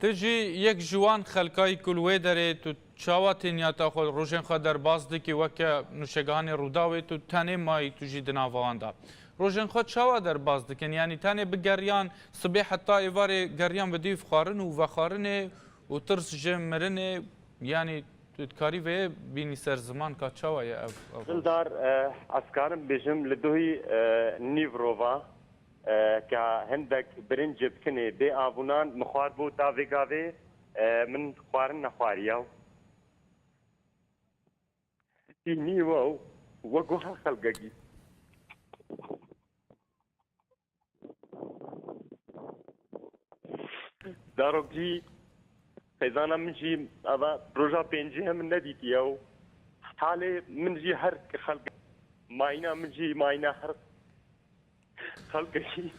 تجي يك جوان خلقاي كل ويدري تو شاواتين يا تاخذ روجن خدر بازدكي وكا نشجاني روداوي تو تاني ماي تجي دنافواندا روجن خد شاوا در بازدكن يعني تاني بقريان صبيح حتى ايفاري قريان بديف خارن وفخارن وترس جم مرن يعني تكاري في بيني سر زمان كا شاوا يا دار عسكرم بجم لدوي نيفروفا كهندك برنج بكني بي ابونان مخاربو تافيغافي من خوارن نخوارياو نيوو وقوها خلقاقي داروكي خيزانا منجي ابا بروجا بينجي هم نديتيو حالي منجي هر خلق ماينا منجي ماينا هر خلقاقي